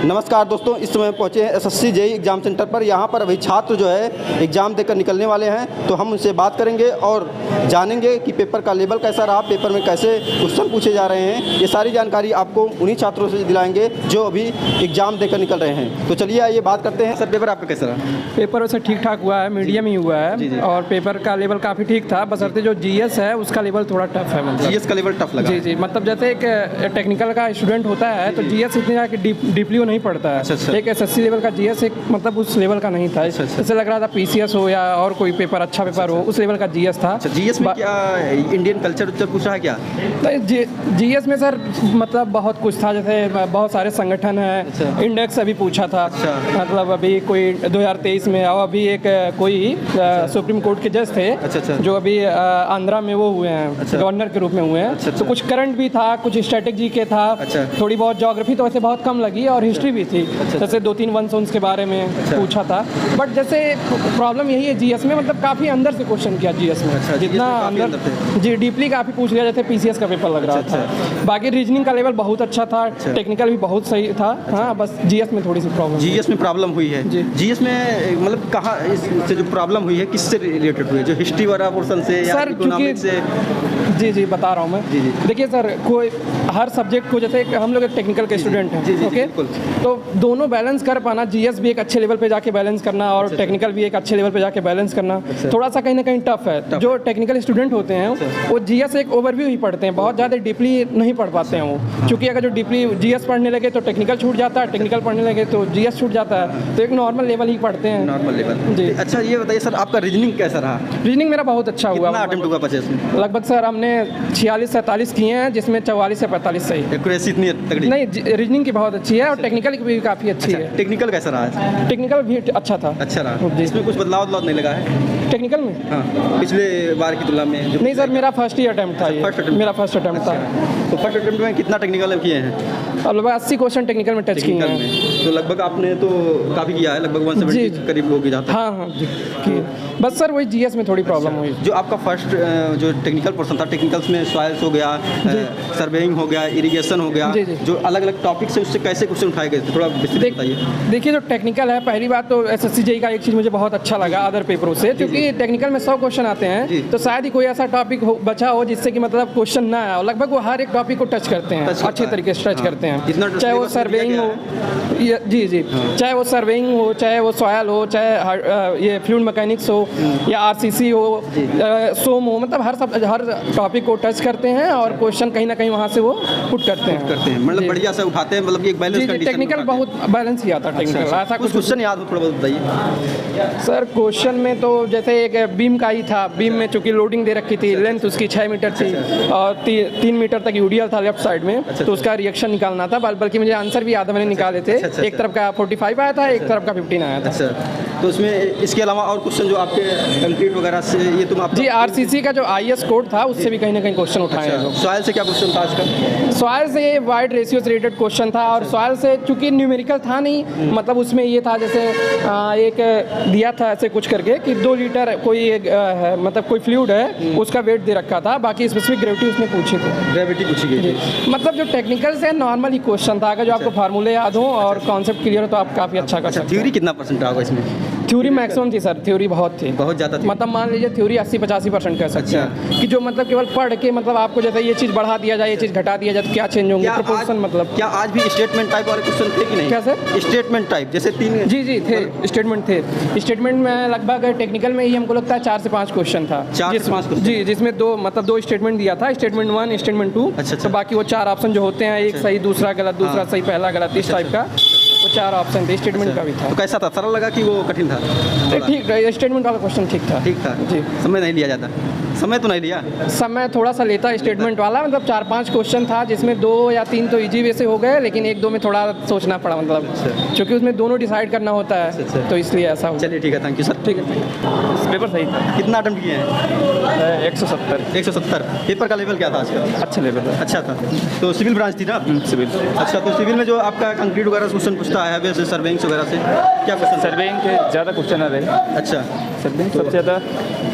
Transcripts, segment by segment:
नमस्कार दोस्तों, इस समय पहुंचे हैं एसएससी जेईई एग्ज़ाम सेंटर पर। यहाँ पर अभी छात्र जो है एग्ज़ाम देकर निकलने वाले हैं, तो हम उनसे बात करेंगे और जानेंगे कि पेपर का लेवल कैसा रहा, पेपर में कैसे क्वेश्चन पूछे जा रहे हैं। ये सारी जानकारी आपको उन्हीं छात्रों से दिलाएंगे जो अभी एग्ज़ाम देकर निकल रहे हैं। तो चलिए आइए बात करते हैं। सर, पेपर आपका कैसा रहा? पेपर वैसे ठीक ठाक हुआ है, मीडियम ही हुआ है। और पेपर का लेवल काफ़ी ठीक था, बशर्ते जो जीएस है उसका लेवल थोड़ा टफ है। मतलब जीएस का लेवल टफ लगा? जी, मतलब जैसे एक टेक्निकल का स्टूडेंट होता है तो जीएस इतने जाके डीपली वो नहीं पढ़ता है। एक एसएससी लेवल का जीएस एक मतलब उस लेवल का नहीं था। जैसे लग रहा था पीसीएस हो या और कोई पेपर अच्छा पेपर हो, उस लेवल का जीएस था। जीएस में क्या इंडियन कल्चर पूछ रहा है क्या? जीएस में सर मतलब बहुत कुछ था, जैसे बहुत सारे संगठन हैं, इंडेक्स अभी पूछा था। मतलब अभी कोई 2023 में और अभी एक कोई सुप्रीम कोर्ट के जज थे जो अभी आंध्रा में वो हुए हैं, गवर्नर के रूप में हुए हैं। तो कुछ करंट भी था, कुछ स्ट्रेटेजी के था, थोड़ी बहुत ज्योग्राफी तो वैसे बहुत कम लगी और हिस्ट्री भी थी। जैसे 2-3 वंश के बारे में पूछा था। बट जैसे प्रॉब्लम यही है जीएस में, मतलब काफ़ी अंदर से क्वेश्चन किया जीएस में। जितना अंदर जी डीपली काफ़ी पूछ लिया, जैसे पीसीएस का पेपर लग रहा था। बाकी रीजनिंग का लेवल बहुत अच्छा था, टेक्निकल भी बहुत सही था। हाँ, बस जीएस में थोड़ी सी प्रॉब्लम, जीएस में प्रॉब्लम हुई है। जीएस में मतलब कहाँ इससे जो प्रॉब्लम हुई है, किससे रिलेटेड हुई है? जो हिस्ट्री वाला पोर्शन से या इकोनॉमिक्स से? जी बता रहा हूँ मैं। देखिए सर, कोई हर सब्जेक्ट को, जैसे हम लोग एक टेक्निकल के स्टूडेंट हैं, ओके, तो दोनों बैलेंस कर पाना, जीएस भी एक अच्छे लेवल पे जाके बैलेंस करना और टेक्निकल भी एक अच्छे लेवल पे जाके बैलेंस करना थोड़ा सा कहीं ना कहीं टफ है। जो टेक्निकल स्टूडेंट होते हैं वो जीएस एक ओवरव्यू ही पढ़ते हैं, बहुत ज़्यादा डीपली नहीं पढ़ पाते हैं वो, क्योंकि अगर जो डीपली जीएस पढ़ने लगे तो टेक्निकल छूट जाता है, टेक्निकल पढ़ने लगे तो जीएस छूट जाता है। तो एक नॉर्मल लेवल ही पढ़ते हैं। नॉर्मल लेवल जी। अच्छा, ये बताइए सर, आपका रीजनिंग कैसा रहा? रीजनिंग मेरा बहुत अच्छा हुआ। कितना अटेम्प्ट हुआ 50 में? लगभग सर हमने 46-47 किए हैं, जिसमें 44 से 45 सही। एक्यूरेसी इतनी तगड़ी नहीं, रीजनिंग की बहुत अच्छी है और टेक्निकल की भी काफ़ी अच्छी है। टेक्निकल कैसा रहा? टेक्निकल भी अच्छा था। अच्छा रहा। इसमें कुछ बदलाव नहीं लगा है टेक्निकल में? हाँ, पिछले बार की तुलना में? नहीं सर, मेरा फर्स्ट ही अटेम्प्ट था। मेरा फर्स्ट अटेम्प्ट था। तो फर्स्ट अटेम्प्ट में कितना टेक्निकल किए हैं? और लगभग 80 क्वेश्चन टेक्निकल में टच किए हैं। तो लगभग आपने तो काफ़ी किया है, लगभग 170 करीब होगी जाता है। हाँ जी, बस सर वही जीएस में थोड़ी प्रॉब्लम हुई। जो आपका फर्स्ट जो टेक्निकल पोर्शन था, टेक्निकल्स में सॉइल्स हो गया, सर्वेइंग हो गया, इरिगेशन हो गया, जो अलग अलग टॉपिक से उससे कैसे क्वेश्चन उठाए गए, थोड़ा विस्तार बताइए। देखिए, जो टेक्निकल है, पहली बात तो एसएससी जेईई का एक चीज़ मुझे बहुत अच्छा लगा अदर पेपरों से, क्योंकि टेक्निकल में 100 क्वेश्चन आते हैं, तो शायद ही कोई ऐसा टॉपिक बचा हो जिससे कि मतलब क्वेश्चन ना आया। लगभग वो हर एक टॉपिक को टच करते हैं, अच्छे तरीके से टच करते हैं, चाहे वो सर्वेइंग हो, जी चाहे वो सर्वेइंग हो, चाहे वो सॉयल हो, चाहे ये फ्लूइड मैकेनिक्स हो या आरसीसी हो, सोम हो, मतलब हर टॉपिक को टच करते हैं और क्वेश्चन कहीं ना कहीं वहाँ से वो पुट करते हैं। मतलब बढ़िया से उठाते हैं, मतलब एक बैलेंस कंडीशन। टेक्निकल बहुत बैलेंस ही आता है टेक्निकल। ऐसा कुछ क्वेश्चन याद हो थोड़ा बहुत बताइए सर। क्वेश्चन में तो जैसे एक बीम का ही था, बीम में चूंकि लोडिंग दे रखी थी, लेंथ उसकी 6 मीटर थी और 3 मीटर तक यूडीएल था लेफ्ट साइड में, तो उसका रिएक्शन निकालना था। बल्कि मुझे आंसर भी याद है, मैंने निकाले थे। एक तरफ का 45 आया था, एक तरफ का 15 आया था। तो इसमें इसके अलावा और क्वेश्चन जो आपके कंक्रीट वगैरह से, ये तुम आप जी आरसीसी का जो आईएस कोड था उससे भी कहीं ना कहीं क्वेश्चन उठाए हैं लोग। सॉइल से क्या क्वेश्चन था इसका? सॉइल से ये वाइड रेशियो से रिलेटेड क्वेश्चन था, और सॉइल से चूंकि न्यूमेरिकल था नहीं, मतलब उसमें ये था जैसे एक दिया था ऐसे कुछ करके कि 2 लीटर कोई मतलब कोई फ्लूइड है, उसका वेट दे रखा था, बाकी स्पेसिफिक ग्रेविटी उसने पूछी थी। ग्रेविटी पूछी गई थी। मतलब जो टेक्निकल से नॉर्मल ही क्वेश्चन था, अगर जो आपको फार्मूले याद हो और कॉन्सेप्ट क्लियर हो तो आप काफ़ी अच्छा कर सकते हैं। थ्योरी कितना परसेंट रहा इसमें? थ्योरी मैक्सिमम थी सर, थ्योरी बहुत थी, बहुत ज़्यादा थी। मतलब मान लीजिए थ्योरी 80-85% कह सकते हैं कि जो मतलब केवल पढ़ के मतलब आपको जैसे ये चीज़ बढ़ा दिया जाए, ये चीज़ घटा दिया जाए तो क्या चेंज होंगे, प्रोपोर्शन। मतलब क्या आज भी स्टेटमेंट टाइप वाले क्वेश्चन थे कि नहीं? क्या सर? स्टेटमेंट टाइप जैसे 3? जी थे, स्टेटमेंट थे। स्टेटमेंट में लगभग टेक्निकल में ही हमको लगता है 4 से 5 क्वेश्चन था। 4 से 5 क्वेश्चन? जी, जिसमें 2 स्टेटमेंट दिया था, स्टेटमेंट 1, स्टेटमेंट 2। तो बाकी वो 4 ऑप्शन जो होते हैं, एक सही, दूसरा गलत, दूसरा सही, पहला गलत, इस टाइप का वो 4 ऑप्शन थे। स्टेटमेंट का भी था। तो कैसा था? सरल लगा कि वो कठिन था? ठीक, स्टेटमेंट वाला क्वेश्चन ठीक था। ठीक था जी। समय नहीं लिया जाता? समय तो नहीं लिया? समय थोड़ा सा लेता स्टेटमेंट वाला, मतलब 4-5 क्वेश्चन था जिसमें 2 या 3 तो इजी वे से हो गए, लेकिन 1-2 में थोड़ा सोचना पड़ा, मतलब क्योंकि उसमें दोनों डिसाइड करना होता है, तो इसलिए ऐसा हो। चलिए ठीक है, थैंक यू सर। ठीक है, पेपर सही था। कितना अटेम्प्ट किए हैं? 170। पेपर का लेवल क्या था आज का? अच्छा लेवल है। अच्छा था। तो सिविल ब्रांच थी ना? सिविल। अच्छा, तो सिविल में जो आपका कंक्रीट वगैरह क्वेश्चन पूछता है, वैसे सर्वेइंग वगैरह से क्या क्वेश्चन? सर्वेइंग के ज़्यादा क्वेश्चन आ रहे हैं। अच्छा, सर्वेइंग सबसे ज़्यादा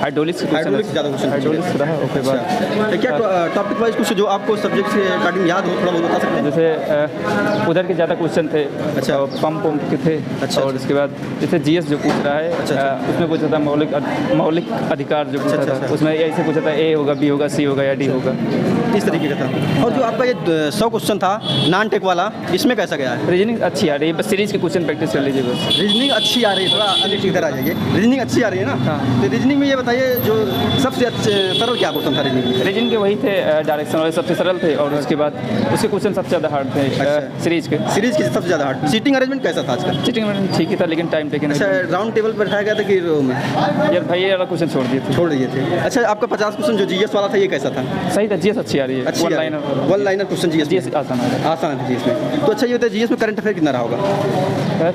हाइड्रोलिक्स ज़्यादा क्वेश्चन हाइड्रोलिक्स रहा। उसके बाद क्या टॉपिक वाइज कुछ जो आपको सब्जेक्ट से अकॉर्डिंग याद हो थोड़ा बहुत बता सकते हैं? जैसे उधर के ज़्यादा क्वेश्चन थे, अच्छा। और पंप के थे। अच्छा। और उसके बाद जैसे जीएस जो पूछ रहा है, अच्छा। उसमें पूछा था मौलिक अधिकार जो पूछा अच्छा, था, अच्छा। उसमें ऐसे पूछा था ए होगा, बी होगा, सी होगा या डी होगा। इस तरीके का था। और जो आपका ये 100 क्वेश्चन था नॉन टेक वाला, इसमें कैसा गया है? रीजनिंग अच्छी आ रही है, बस सीरीज के क्वेश्चन प्रैक्टिस कर लीजिए बस। रीजनिंग अच्छी आ रही है, थोड़ा अधिक इधर आ जाइए। रीजनिंग अच्छी आ रही है ना? हाँ। तो रीजनिंग में ये बताइए जो सबसे सरल क्या क्वेश्चन था रीजनिंग में? रीजनिंग के वही थे, डायरेक्शन वाले सबसे सरल थे, और उसके बाद उसके क्वेश्चन सबसे ज़्यादा हार्ड थे अच्छा। सीरीज के। सीरीज की सबसे ज़्यादा हार्ड। सीटिंग अरेंजमेंट कैसा था आज का? सीटिंग में ठीक ही था, लेकिन टाइम टेकन। अच्छा, राउंड टेबल पर बैठाया गया था कि रो में? यार भाई ये वाला क्वेश्चन छोड़ दिए थे। छोड़ दिए थे। अच्छा, आपका 50 क्वेश्चन जो जीएस वाला था ये कैसा था? सही था, जीएस अच्छी आ रही है। अच्छी वन आ रही है। Liner one liner question GS GS आसान आ रहा है। आसान है जीएस में। तो अच्छा ये बताइए जीएस में करंट अफेयर कितना रहा होगा?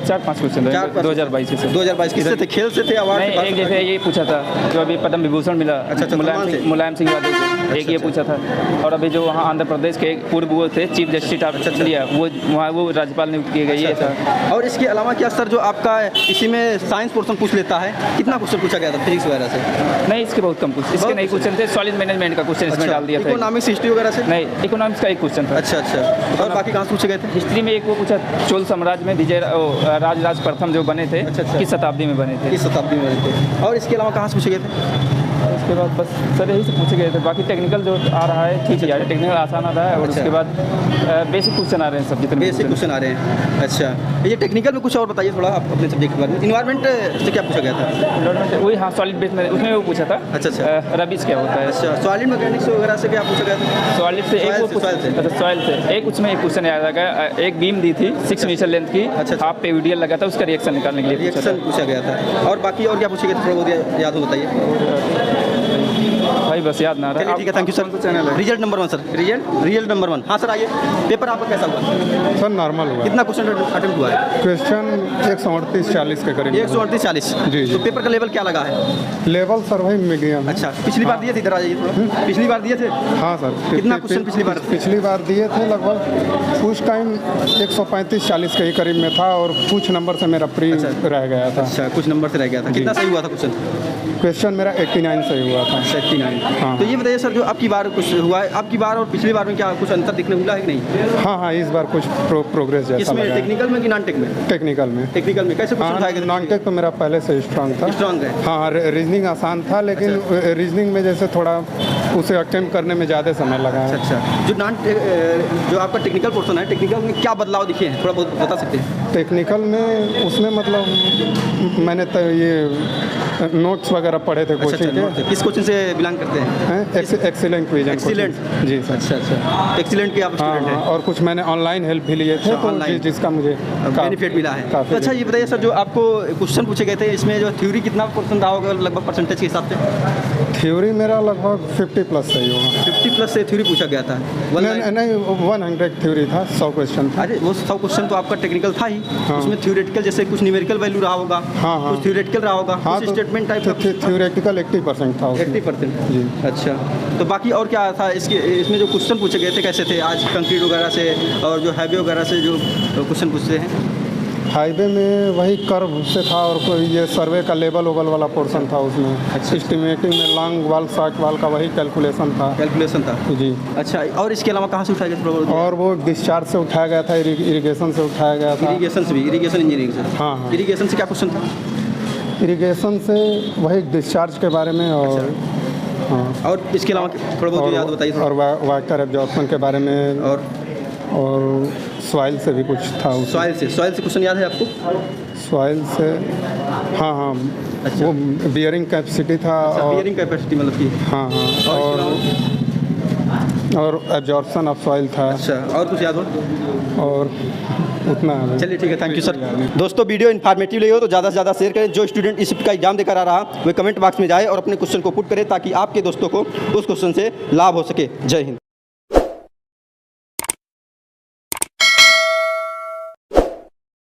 4-5 क्वेश्चन 2022 से। 2022 किससे थे? खेल से थे, अवार्ड नहीं, एक जैसे ये पूछा था जो अभी पद्म विभूषण मिला, अच्छा, मुलायम सिंह यादव को, एक ये पूछा था। और अभी जो वहाँ आंध्र प्रदेश के एक पूर्व वो थे चीफ जस्टिस ऑफ इंडिया, वो वहाँ वो राज्यपाल नियुक्त किए गए, ये था। और इसके अलावा क्या सर जो आपका इसी में साइंस पोर्शन पूछ लेता है, कितना क्वेश्चन पूछा गया था फिजिक्स वगैरह से? नहीं, इसके बहुत कम कुछ, इसके नहीं क्वेश्चन थे। सॉलिड मैनेजमेंट का क्वेश्चन इसमें डाल दिया था। इकोनॉमिक्स हिस्ट्री वगैरह से? नहीं, इकोनॉमिक्स का एक क्वेश्चन था। अच्छा अच्छा। और बाकी कहाँ से पूछे गए थे? हिस्ट्री में एक वो पूछा, चोल साम्राज्य में विजय राज प्रथम जो बने थे, अच्छा। किस शताब्दी में बने थे। किस शताब्दी में बने थे? और इसके अलावा कहाँ से पूछे गए थे? उसके बाद बस सर यही से पूछे गए थे। बाकी टेक्निकल जो आ रहा है ठीक ही आ रहा है, टेक्निकल आसान आ रहा है। और अच्छा। उसके बाद बेसिक क्वेश्चन आ रहे हैं सब जितने बेसिक क्वेश्चन आ रहे हैं। अच्छा, ये टेक्निकल में कुछ और बताइए थोड़ा आप अपने सब्जेक्ट के बारे में। इन्वायरमेंट से क्या पूछा गया था? वही, हाँ, सॉलिड बेस में उसमें वो पूछा था। अच्छा अच्छा। रबीज क्या होता है। अच्छा, सॉलिड मैकेनिक्स वगैरह से क्या पूछा गया था? सॉलिड से एक वो सॉइल से एक उसमें एक क्वेश्चन याद आ गया। एक बीम दी थी 6 मीटर लेंथ की, अच्छा। हाफ पे वीडियल लगा था, उसका रिएक्शन निकालने के लिए रिएक्शन पूछा गया था। और बाकी और क्या पूछे गए थे थोड़ा बहुत याद हो बताइए भाई, बस याद ना आ रहा चलिए ठीक है, थैंक यू सर। चैनल है result number 1 sir. Result number 1। हाँ सर आइए। पेपर आपका कैसा हुआ? सर नॉर्मल हुआ। कितना क्वेश्चन अटेम्प्ट हुआ है? क्वेश्चन 138-40 के करीब। 138-40। जी, जी। तो पेपर का लेवल क्या लगा है? लेवल सर भाई मीडियम। अच्छा, पिछली बार दिए थे, इधर आ जाइए थोड़ा। पिछली बार दिए थे? हाँ सर। कितना क्वेश्चन पिछली बार? पिछली बार दिए थे लगभग उस टाइम 135-40 के ही करीब में था, और कुछ नंबर से मेरा प्री रह गया था। अच्छा, कुछ नंबर से रह गया था। कितना सही हुआ था क्वेश्चन? क्वेश्चन मेरा 89 सही हुआ था। 89। हाँ। तो ये बताइए सर जो आपकी बार कुछ हुआ है, आपकी बार और पिछली बार में क्या कुछ अंतर दिखने मिला है कि नहीं? हाँ हाँ, इस बार कुछ प्रोग्रेस जैसा इसमें लगा है। टेक्निकल में कि नॉन टेक में? टेक्निकल में। टेक्निकल में कैसे क्वेश्चन था? नॉन टेक तो मेरा पहले से स्ट्रांग था। स्ट्रांग है। हाँ, रीजनिंग आसान था, लेकिन रीजनिंग में जैसे थोड़ा उसे अटेम्प्ट करने में ज़्यादा समय लगा है। अच्छा, जो आपका टेक्निकल पोर्शन है, टेक्निकल में क्या बदलाव दिखे हैं थोड़ा बहुत बता सकते हैं? टेक्निकल में उसमें मतलब मैंने तो ये नोट्स वगैरह पढ़े थे कोचिंग के। किस कोचिंग से बिलोंग करते हैं? Excellent vision. एक्सीलेंट। जी सर। अच्छा अच्छा, एक्सीलेंट के आप स्टूडेंट हैं। और कुछ मैंने ऑनलाइन हेल्प भी लिए थे, अच्छा, तो online। जिसका मुझे बेनिफिट मिला है। काफ़ी। तो अच्छा ये बताइए सर जो आपको क्वेश्चन पूछे गए थे इसमें जो थ्योरी कितना परसेंट रहा होगा लगभग परसेंटेज के हिसाब से? थ्योरी मेरा लगभग 50+ सही होगा। 50+ से थ्योरी पूछा गया था? नहीं 100 थ्योरी था, 100 क्वेश्चन था। अरे वो 100 क्वेश्चन तो आपका टेक्निकल था ही। हाँ। उसमें थ्योरेटिकल जैसे कुछ न्यूमेरिकल वैल्यू रहा होगा। हाँ, हाँ। कुछ थ्योरेटिकल रहा होगा। हाँ, कुछ तो स्टेटमेंट टाइप का। थ्योरेटिकल 80% था उसमें। 80%। जी। अच्छा, तो बाकी और क्या था इसमें जो क्वेश्चन पूछे गए थे कैसे थे? आज कंक्रीट वगैरह से और जो हाईवे वगैरह से जो क्वेश्चन पूछते हैं? हाईवे में वही कर्व से था, और कोई ये सर्वे का लेवल ओवल वाला पोर्शन था उसमें। अच्छा। एस्टिमेटिंग में लॉन्ग वाल शॉर्ट वाल का वही कैलकुलेशन था। कैलकुलेशन था। जी। अच्छा, और इसके अलावा कहाँ से उठाया गया थोड़ा बहुत? और वो डिस्चार्ज से उठाया गया था, इरिगेशन से उठाया गया था। इरीगेशन से भी, इरीगेशन इंजीनियरिंग से? हाँ, हाँ। इरीगेशन से क्या क्वेश्चन था? इरिगेशन से वही डिस्चार्ज के बारे में, और हाँ। और इसके अलावा थोड़ा बहुत याद बताइए थोड़ा। और वाटर एब्जॉर्प्शन के बारे में, और सॉइल से भी कुछ था उसमें। सॉइल से क्वेश्चन याद है आपको? सॉइल से हाँ हाँ। अच्छा। वो बियरिंग कैपेसिटी था। और बियरिंग कैपेसिटी मतलब की? हाँ हाँ। और एब्जॉर्प्शन ऑफ सॉइल था। अच्छा, और कुछ याद हो? और उतना है। चलिए ठीक है, थैंक यू सर। दोस्तों वीडियो इन्फॉर्मेटिव लगी हो तो ज़्यादा से ज़्यादा शेयर करें। जो स्टूडेंट इस का एग्जाम देकर आ रहा वे कमेंट बॉक्स में जाए और अपने क्वेश्चन को पुट करें ताकि आपके दोस्तों को उस क्वेश्चन से लाभ हो सके। जय हिंद।